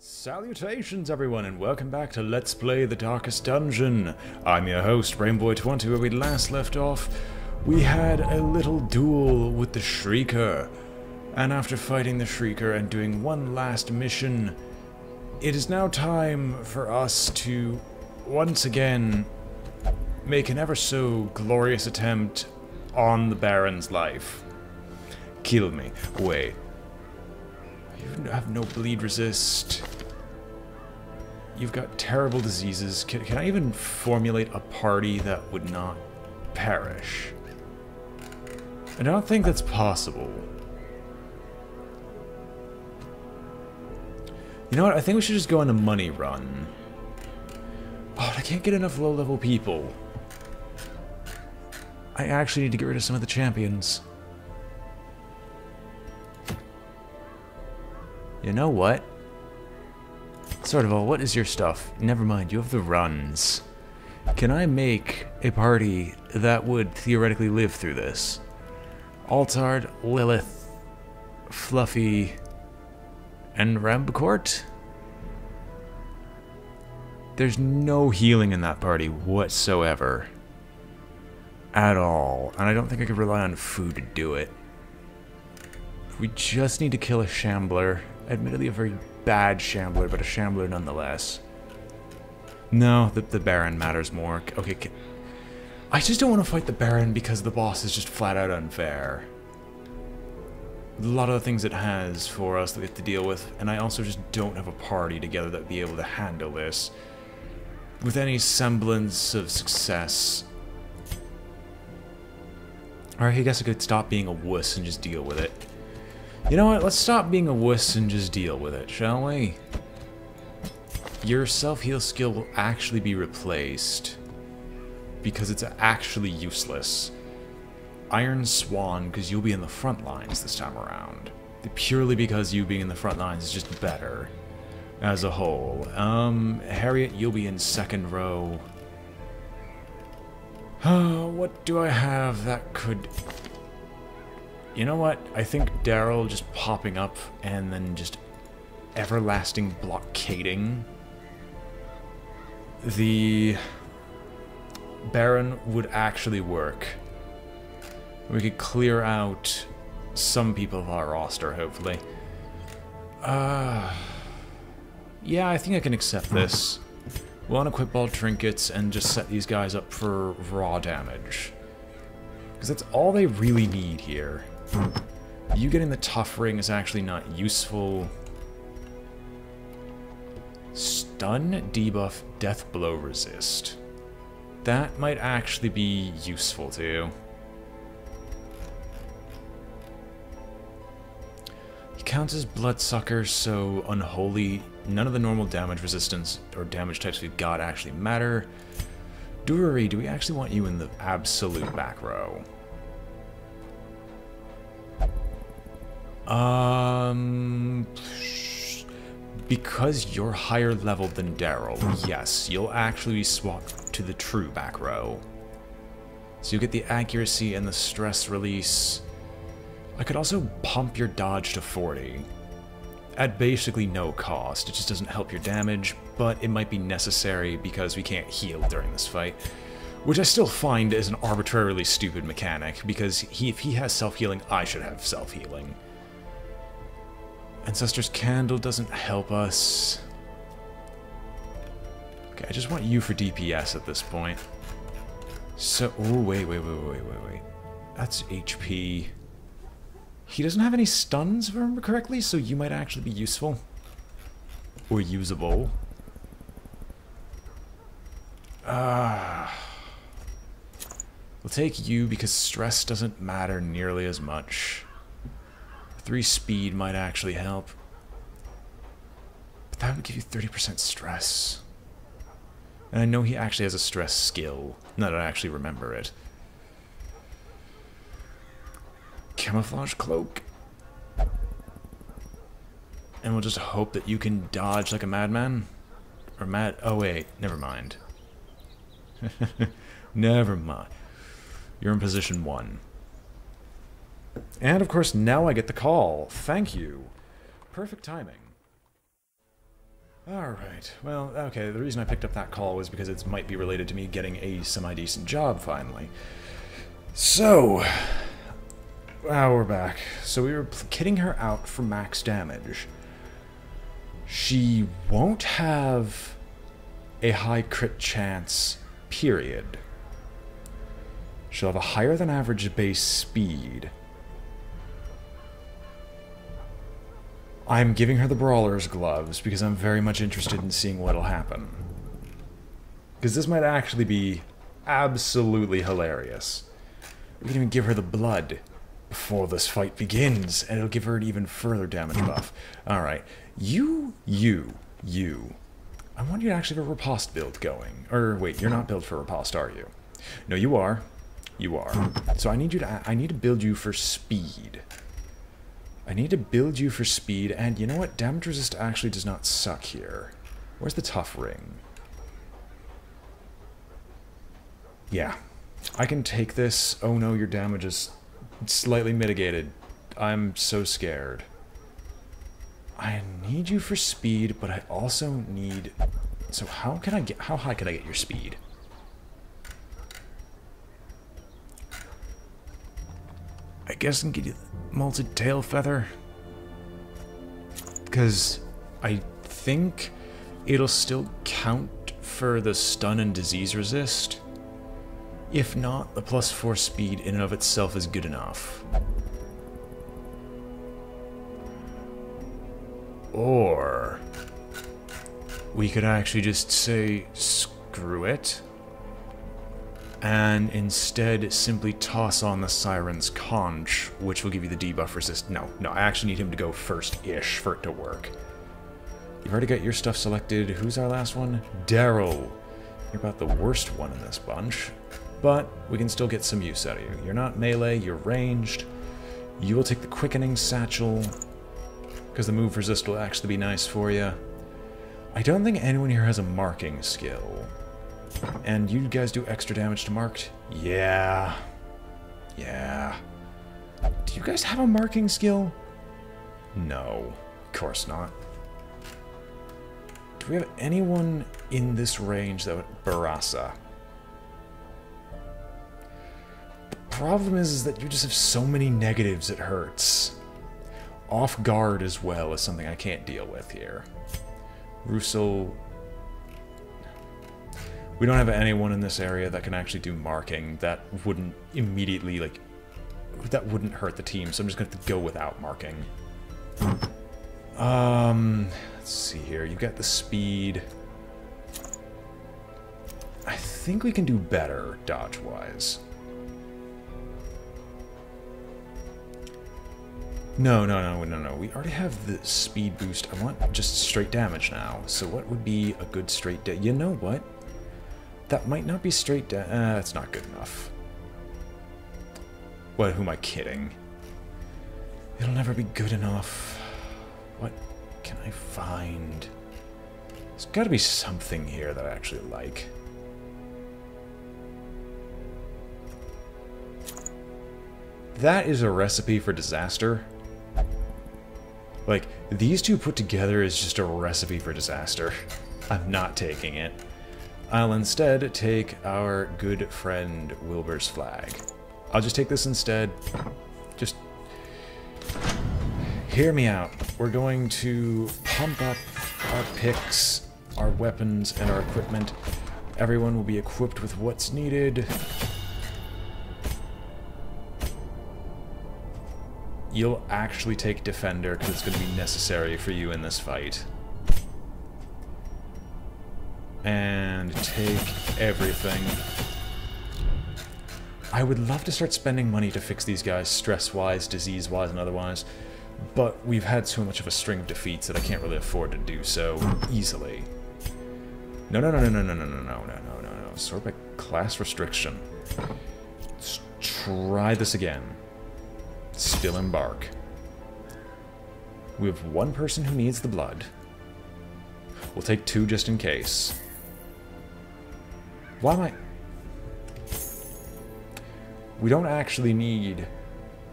Salutations everyone and welcome back to Let's Play The Darkest Dungeon. I'm your host, BrainBoy20. Where we last left off, we had a little duel with the Shrieker. And after fighting the Shrieker and doing one last mission, it is now time for us to, once again, make an ever so glorious attempt on the Baron's life. Kill me. Wait. You have no bleed resist. You've got terrible diseases. Can I even formulate a party that would not perish? I don't think that's possible. You know what? I think we should just go on a money run. Oh, I can't get enough low-level people. I actually need to get rid of some of the champions. You know what? Sort of all, what is your stuff? Never mind, you have the runs. Can I make a party that would theoretically live through this? Altard, Lilith, Fluffy, and Rambecourt? There's no healing in that party whatsoever. At all. And I don't think I could rely on food to do it. We just need to kill a Shambler. Admittedly a very bad Shambler, but a Shambler nonetheless. No, the Baron matters more. Okay, I just don't want to fight the Baron because the boss is just flat out unfair. A lot of the things it has for us that we have to deal with, and I also just don't have a party together that would be able to handle this with any semblance of success. Alright, I guess I could stop being a wuss and just deal with it. You know what? Let's stop being a wuss and just deal with it, shall we? Your self-heal skill will actually be replaced because it's actually useless. Iron Swan, because you'll be in the front lines this time around. Purely because you being in the front lines is just better as a whole. Harriet, you'll be in second row. What do I have that could... You know what? I think Daryl just popping up and then just everlasting blockading the Baron would actually work. We could clear out some people of our roster, hopefully. Yeah, I think I can accept this. We'll unequip all trinkets and just set these guys up for raw damage. Because that's all they really need here. You getting the tough ring is actually not useful. Stun, debuff, death blow resist. That might actually be useful too. He counts as bloodsucker, so unholy. None of the normal damage resistance or damage types we've got actually matter. Dury, do we actually want you in the absolute back row? Because you're higher leveled than Daryl, yes, you'll actually be swapped to the true back row. So you get the accuracy and the stress release. I could also pump your dodge to 40. At basically no cost. It just doesn't help your damage, but it might be necessary because we can't heal during this fight. Which I still find is an arbitrarily stupid mechanic, because if he has self-healing, I should have self-healing. Ancestor's Candle doesn't help us. Okay, I just want you for DPS at this point. So, oh, wait. That's HP. He doesn't have any stuns, if I remember correctly, so you might actually be useful. Or usable. We'll take you because stress doesn't matter nearly as much. 3 speed might actually help. But that would give you 30% stress. And I know he actually has a stress skill, now that I actually remember it. Camouflage cloak. And we'll just hope that you can dodge like a madman. Or oh wait, never mind. Never mind. You're in position 1. And of course, now I get the call. Thank you. Perfect timing. Alright, well, okay, the reason I picked up that call was because it might be related to me getting a semi-decent job, finally. So, wow, we're back. So we were kitting her out for max damage. She won't have a high crit chance, period. She'll have a higher than average base speed. I'm giving her the Brawler's Gloves because I'm very much interested in seeing what'll happen. Because this might actually be absolutely hilarious. We can even give her the blood before this fight begins, and it'll give her an even further damage buff. Alright, you. I want you to actually have a riposte build going. Or, wait, you're not built for riposte, are you? No, you are. You are. So I need to build you for speed. I need to build you for speed, and you know what? Damage resist actually does not suck here. Where's the tough ring? Yeah. I can take this. Oh no, your damage is slightly mitigated. I'm so scared. I need you for speed, but I also need... So how high can I get your speed? I guess I can get you Molted Tail Feather. Because I think it'll still count for the stun and disease resist. If not, the +4 speed in and of itself is good enough. Or we could actually just say screw it. And instead simply toss on the Siren's Conch, which will give you the debuff resist. No, I actually need him to go first-ish for it to work. You've already got your stuff selected. Who's our last one? Daryl. You're about the worst one in this bunch. But we can still get some use out of you. You're not melee, you're ranged. You will take the Quickening Satchel, because the move resist will actually be nice for you. I don't think anyone here has a marking skill. And you guys do extra damage to marked? Yeah. Yeah. Do you guys have a marking skill? No. Of course not. Do we have anyone in this range that would... Barasa. The problem is that you just have so many negatives it hurts. Off guard as well is something I can't deal with here. Russell... We don't have anyone in this area that can actually do marking that wouldn't immediately, like, that wouldn't hurt the team, so I'm just going to have to go without marking. Let's see here. You've got the speed. I think we can do better dodge-wise. No. We already have the speed boost. I want just straight damage now. So what would be a good straight damage? You know what? That might not be straight damage. That's not good enough. What? Who am I kidding? It'll never be good enough. What can I find? There's got to be something here that I actually like. That is a recipe for disaster. Like, these two put together is just a recipe for disaster. I'm not taking it. I'll instead take our good friend Wilbur's Flag. I'll just take this instead. Just hear me out. We're going to pump up our picks, our weapons, and our equipment. Everyone will be equipped with what's needed. You'll actually take Defender because it's going to be necessary for you in this fight. And take everything. I would love to start spending money to fix these guys stress-wise, disease-wise, and otherwise, but we've had so much of a string of defeats that I can't really afford to do so easily. No. Sort by class restriction. Let's try this again. Still embark. We have one person who needs the blood. We'll take two just in case. Why am I... We don't actually need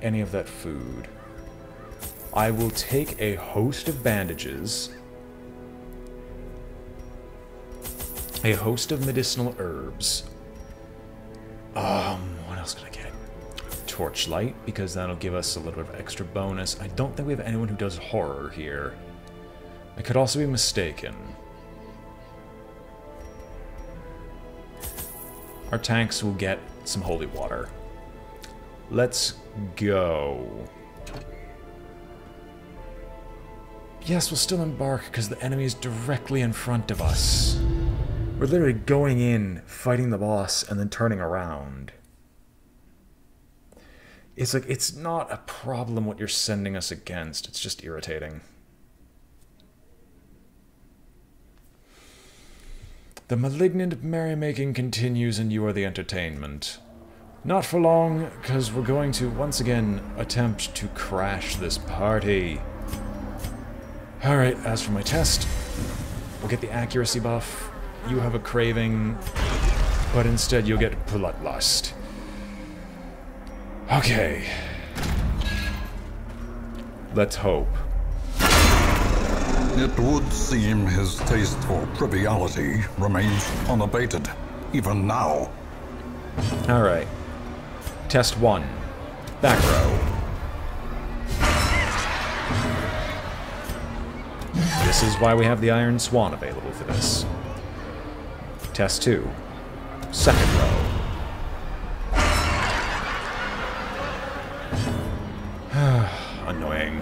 any of that food. I will take a host of bandages A host of medicinal herbs. What else could I get? Torchlight, because that'll give us a little bit of extra bonus. I don't think we have anyone who does horror here. I could also be mistaken. Our tanks will get some holy water. Let's go. Yes, we'll still embark because the enemy is directly in front of us. We're literally going in, fighting the boss, and then turning around. It's like, it's not a problem what you're sending us against, it's just irritating. The malignant merrymaking continues and you are the entertainment. Not for long, because we're going to, once again, attempt to crash this party. Alright, as for my test, we'll get the accuracy buff. You have a craving, but instead you'll get bloodlust. Okay. Let's hope. It would seem his taste for triviality remains unabated, even now. Alright. Test 1. Back row. This is why we have the Iron Swan available for this. Test 2. Second row. Annoying.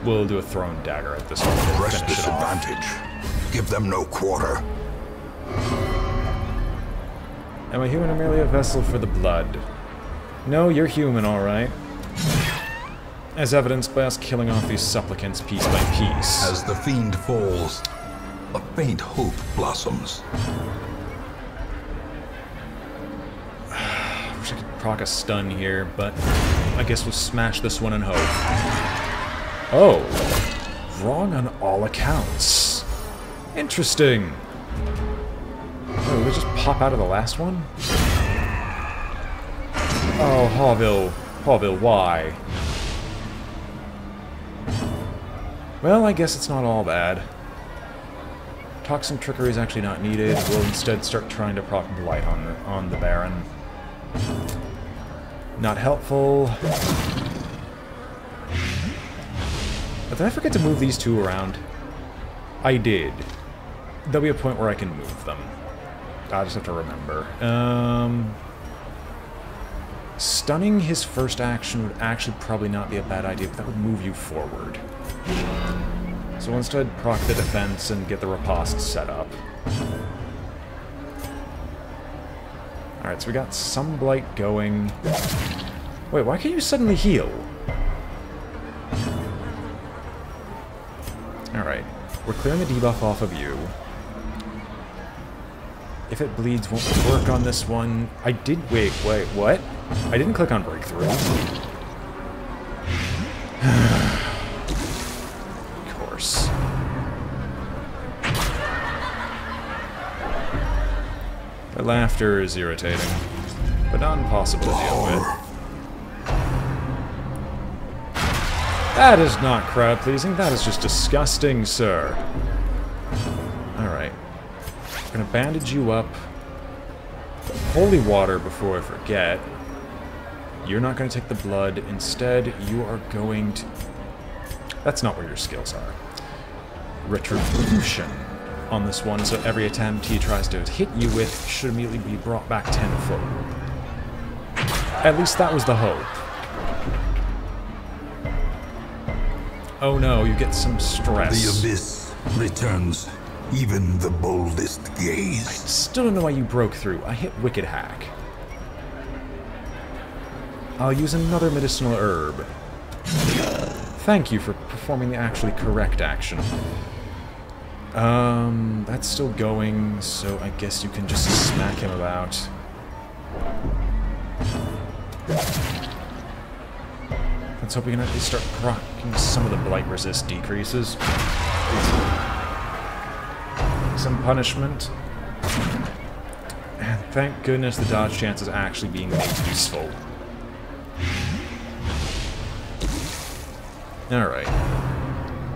We'll do a thrown dagger at this one. Press disadvantage. Give them no quarter. Am I human or merely a vessel for the blood? No, you're human, alright. As evidenced by us killing off these supplicants piece by piece. As the fiend falls, a faint hope blossoms. Wish I could proc a stun here, but I guess we'll smash this one and hope. Oh, wrong on all accounts. Interesting. Oh, did we just pop out of the last one? Oh, Hawville, why? Well, I guess it's not all bad. Toxin trickery is actually not needed. We'll instead start trying to proc blight on the Baron. Not helpful. But did I forget to move these two around? I did. There'll be a point where I can move them. I just have to remember. Stunning his first action would actually probably not be a bad idea, but that would move you forward. So instead, proc the defense and get the riposte set up. Alright, so we got some blight going. Wait, why can't you suddenly heal? Alright, we're clearing the debuff off of you. If it bleeds, won't work on this one. I did... Wait, what? I didn't click on breakthrough. Of course. The laughter is irritating, but not impossible to deal with. That is not crowd-pleasing, that is just disgusting, sir. Alright. We're gonna bandage you up. Holy water before I forget. You're not gonna take the blood. Instead, you are going to... That's not where your skills are. Retribution on this one, so every attempt he tries to hit you with should immediately be brought back tenfold. At least that was the hope. Oh no, you get some stress. The abyss returns even the boldest gaze. I still don't know why you broke through. I hit Wicked Hack. I'll use another medicinal herb. Thank you for performing the actually correct action. That's still going, so I guess you can just smack him about. Let's hope we can at least start proccing some of the blight resist decreases. Some punishment. And thank goodness the dodge chance is actually being made useful. Alright.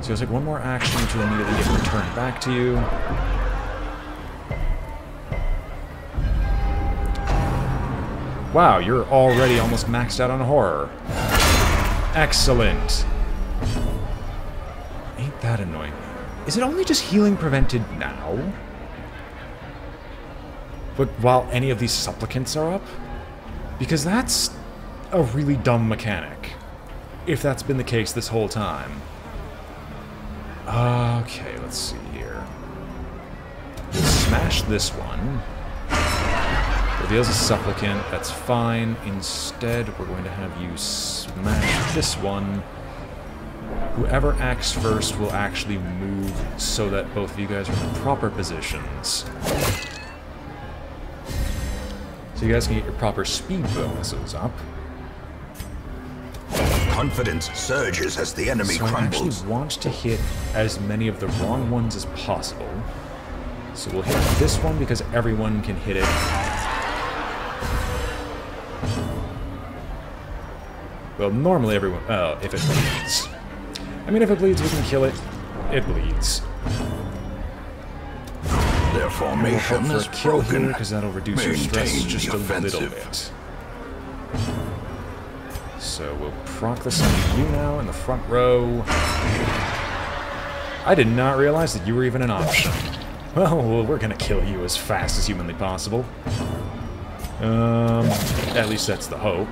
So you'll take one more action to immediately get returned back to you. Wow, you're already almost maxed out on horror. Excellent. Ain't that annoying? Is it only just healing prevented now? But while any of these supplicants are up? Because that's a really dumb mechanic. If that's been the case this whole time. Okay, let's see here. We'll smash this one. Reveals a supplicant, that's fine. Instead, we're going to have you smash this one. Whoever acts first will actually move so that both of you guys are in the proper positions. So you guys can get your proper speed bonuses up. Confidence surges as the enemy crumbles. I actually want to hit as many of the wrong ones as possible. So we'll hit this one because everyone can hit it. Well, normally everyone... Oh, if it bleeds. I mean, if it bleeds, we can kill it. It bleeds. Their formation is broken, because that'll reduce your stress just a little bit. So we'll proc this on you now in the front row. I did not realize that you were even an option. Well, we're gonna kill you as fast as humanly possible. At least that's the hope.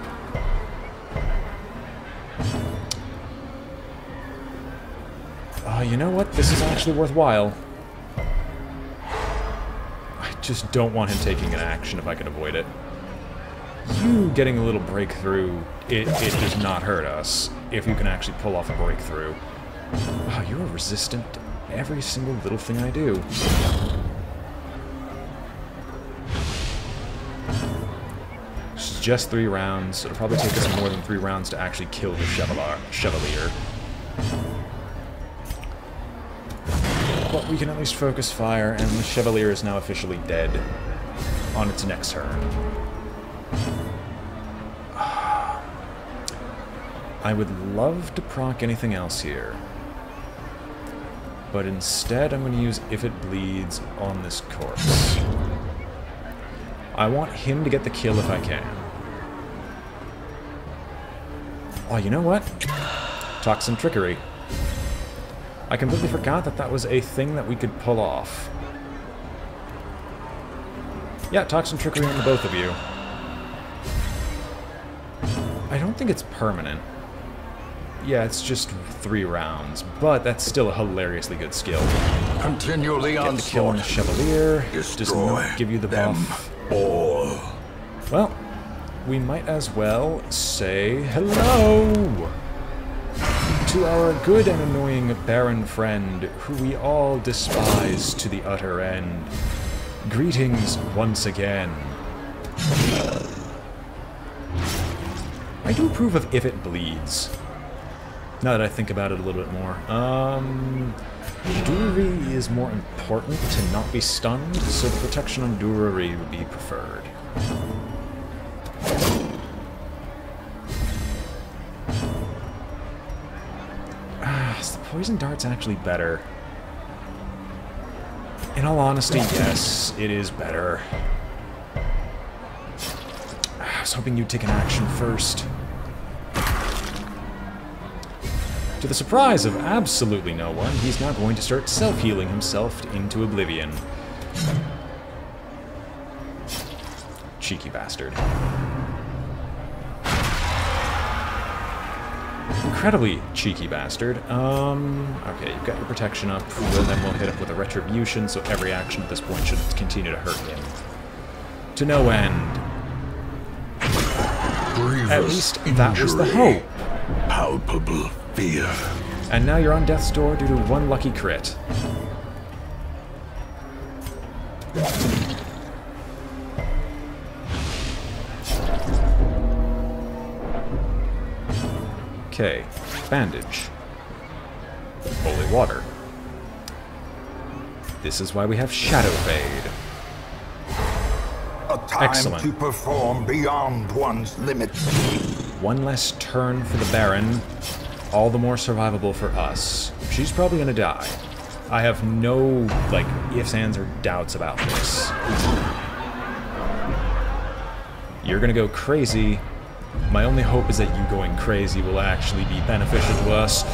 You know what? This is actually worthwhile. I just don't want him taking an action if I can avoid it. You getting a little breakthrough, it does not hurt us if you can actually pull off a breakthrough. Wow, you're resistant to every single little thing I do. This is just 3 rounds. It'll probably take us more than 3 rounds to actually kill the Chevalier. But we can at least focus fire, and the Chevalier is now officially dead on its next turn. I would love to proc anything else here. But instead I'm going to use If It Bleeds on this corpse. I want him to get the kill if I can. Oh, you know what? Toxin Trickery. I completely forgot that that was a thing that we could pull off. Yeah, Toxin Trickery on the both of you. I don't think it's permanent. Yeah, it's just 3 rounds, but that's still a hilariously good skill. Continually on the kill on the Chevalier. Does not give you the buff. All. Well, we might as well say hello to our good and annoying Baron friend, who we all despise to the utter end. Greetings once again. I do approve of If It Bleeds. Now that I think about it a little bit more. Durary is more important to not be stunned, so the protection on Durary would be preferred. Is the poison dart's actually better? In all honesty, yes, it is better. I was hoping you'd take an action first. To the surprise of absolutely no one, he's now going to start self-healing himself into oblivion. Cheeky bastard. Incredibly cheeky bastard. Okay, you've got your protection up, and then we'll hit up with a retribution, so every action at this point should continue to hurt him. To no end. Grievous At least that was the hope. Palpable fear. And now you're on death's door due to 1 lucky crit. Okay, bandage. Holy water. This is why we have Shadow Fade. A time to perform beyond one's limits. 1 less turn for the Baron. all the more survivable for us. She's probably gonna die. I have no, like, ifs, ands, or doubts about this. You're gonna go crazy. My only hope is that you going crazy will actually be beneficial to us.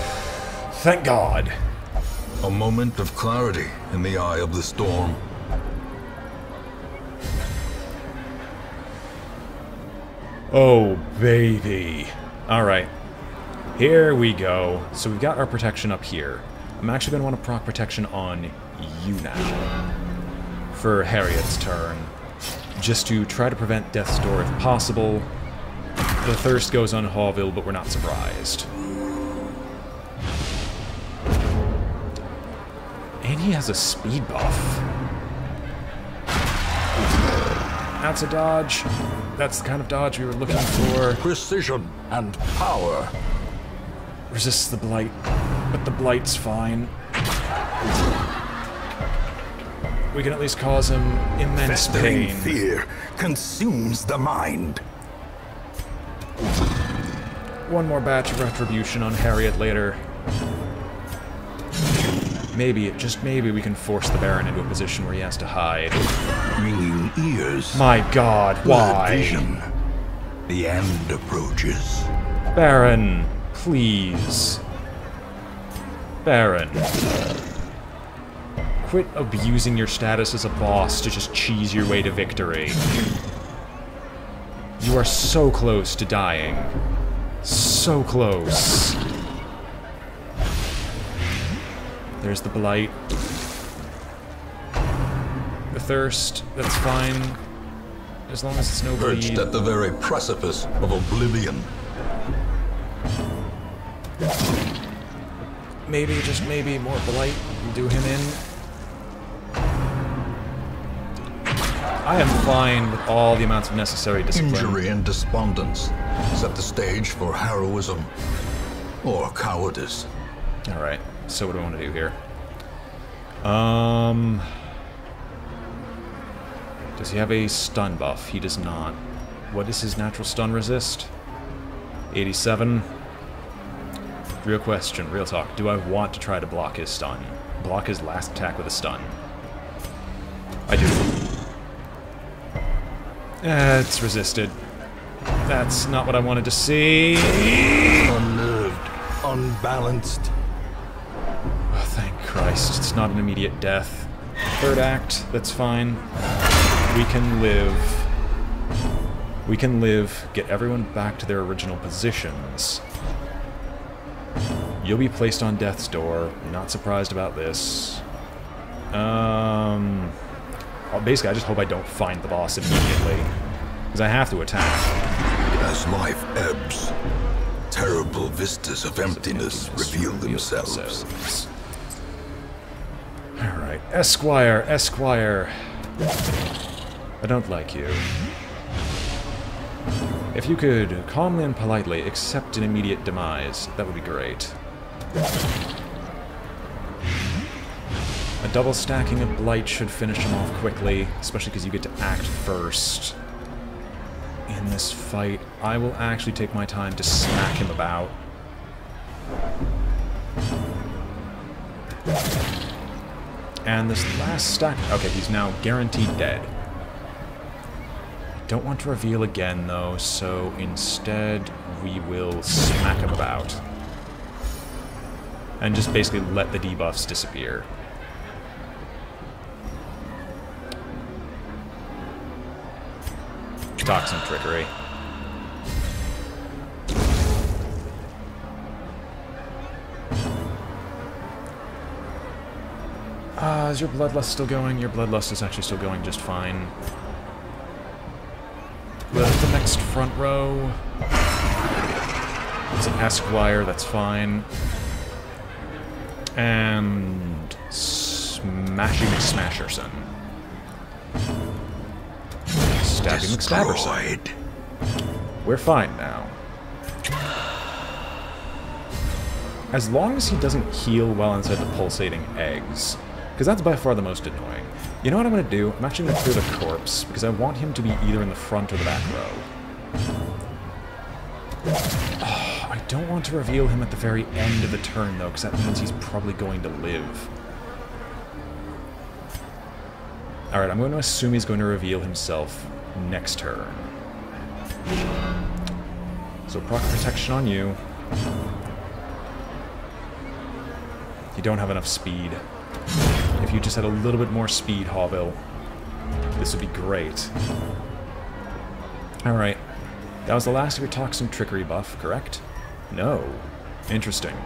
Thank God. A moment of clarity in the eye of the storm. Oh, baby. Alright. Here we go. So we've got our protection up here. I'm actually going to want to proc protection on you now. For Harriet's turn. Just to try to prevent Death's Door if possible. The Thirst goes on Hawville, but we're not surprised. And he has a speed buff. That's a dodge. That's the kind of dodge we were looking for. Precision and power. Resists the blight, but the blight's fine. We can at least cause him immense Festering pain. fear consumes the mind. One more batch of retribution on Harriet later. Maybe, just maybe, we can force the Baron into a position where he has to hide. Ringing ears. My God, why? Vision. The end approaches. Baron, please. Baron. Quit abusing your status as a boss to just cheese your way to victory. You are so close to dying. So close. There's the Blight. The Thirst, that's fine. As long as it's no bleed. Perched at the very precipice of oblivion. Maybe, just maybe, more Blight will do him in. I am fine with all the amounts of necessary discipline. Injury and despondence set the stage for heroism or cowardice. Alright, so what do I want to do here? Does he have a stun buff? He does not. What is his natural stun resist? 87. Real question, real talk. Do I want to try to block his stun? Block his last attack with a stun? I do. It's resisted. That's not what I wanted to see. Unnerved, unbalanced. Oh, thank Christ. It's not an immediate death. Third act, that's fine. We can live. We can live. Get everyone back to their original positions. You'll be placed on death's door. Not surprised about this. Basically, I just hope I don't find the boss immediately. Because I have to attack. As life ebbs, terrible vistas of emptiness reveal themselves. Alright. Esquire, Esquire. I don't like you. If you could calmly and politely accept an immediate demise, that would be great. A double stacking of Blight should finish him off quickly, especially because you get to act first. In this fight, I will actually take my time to smack him about. And this last stack... Okay, he's now guaranteed dead. I don't want to reveal again, though, so instead we will smack him about. And just basically let the debuffs disappear. Toxin trickery. Is your bloodlust still going? Your bloodlust is actually still going just fine. The next front row. It's an Esquire, that's fine. And Smashing McSmasherson. Stabby McStabberson. We're fine now. As long as he doesn't heal while inside the pulsating eggs. Because that's by far the most annoying. You know what I'm going to do? I'm actually going to clear the corpse, because I want him to be either in the front or the back row. Oh, I don't want to reveal him at the very end of the turn, though, because that means he's probably going to live. Alright, I'm going to assume he's going to reveal himself next turn. So proc protection on you. You don't have enough speed. If you just had a little bit more speed, Hawville, this would be great. Alright. That was the last of your Toxin Trickery buff, correct? No. Interesting.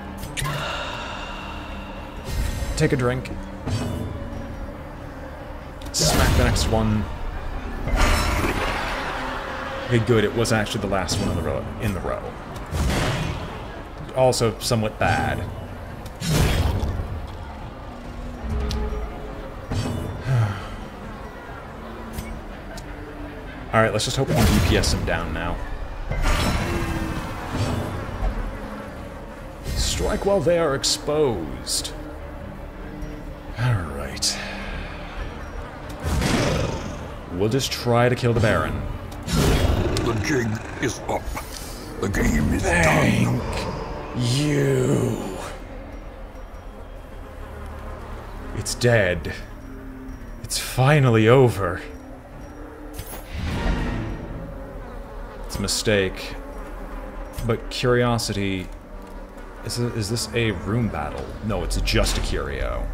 Take a drink. Smack the next one. Okay, good. It was actually the last one in the row. Also, somewhat bad. Alright, let's just hope we can DPS him down now. Strike while they are exposed. Alright. We'll just try to kill the Baron. The jig is up. The game is Thank done. you. It's dead. It's finally over. It's a mistake. But curiosity... Is this a room battle? No, it's just a curio.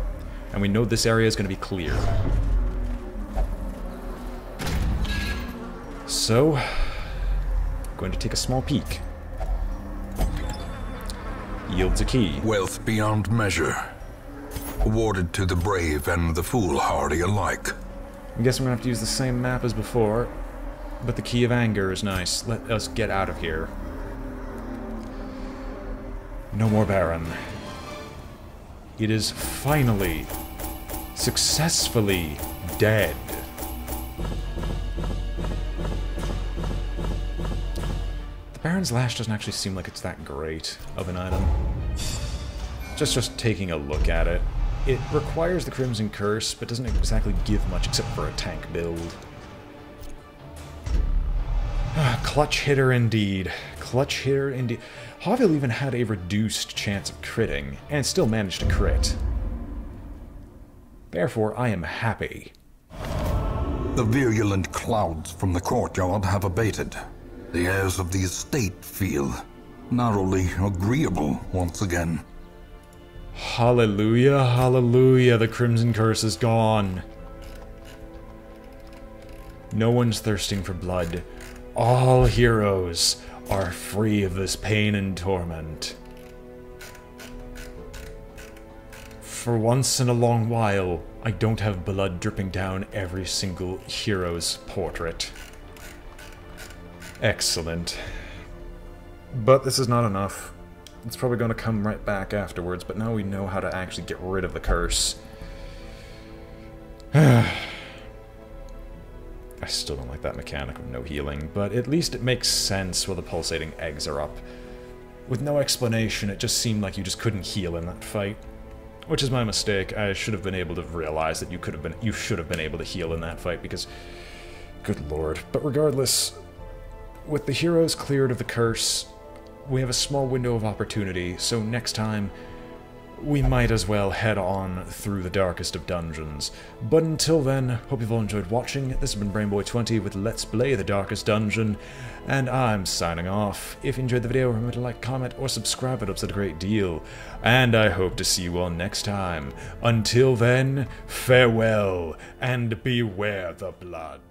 And we know this area is going to be clear. So... going to take a small peek. Yields a key. Wealth beyond measure. Awarded to the brave and the foolhardy alike. I guess I'm gonna have to use the same map as before, but the Key of Anger is nice. Let us get out of here. No more Baron. It is finally, successfully dead. The Baron's Lash doesn't actually seem like it's that great of an item. Just taking a look at it. It requires the Crimson Curse, but doesn't exactly give much except for a tank build. Clutch hitter indeed. Clutch hitter indeed. Hawville even had a reduced chance of critting, and still managed to crit. Therefore, I am happy. The virulent clouds from the courtyard have abated. The airs of the estate feel narrowly agreeable once again. Hallelujah, hallelujah, the Crimson Curse is gone. No one's thirsting for blood. All heroes are free of this pain and torment. For once in a long while, I don't have blood dripping down every single hero's portrait. Excellent. But this is not enough. It's probably going to come right back afterwards, but now we know how to actually get rid of the curse. I still don't like that mechanic of no healing, but at least it makes sense while the pulsating eggs are up. With no explanation, it just seemed like you just couldn't heal in that fight. Which is my mistake. I should have been able to realize that you should have been able to heal in that fight, because... good lord. But regardless, with the heroes cleared of the curse, we have a small window of opportunity, so next time, we might as well head on through the darkest of dungeons. But until then, hope you've all enjoyed watching. This has been BrainBoy20 with Let's Play the Darkest Dungeon, and I'm signing off. If you enjoyed the video, remember to like, comment, or subscribe, it helps out a great deal. And I hope to see you all next time. Until then, farewell, and beware the blood.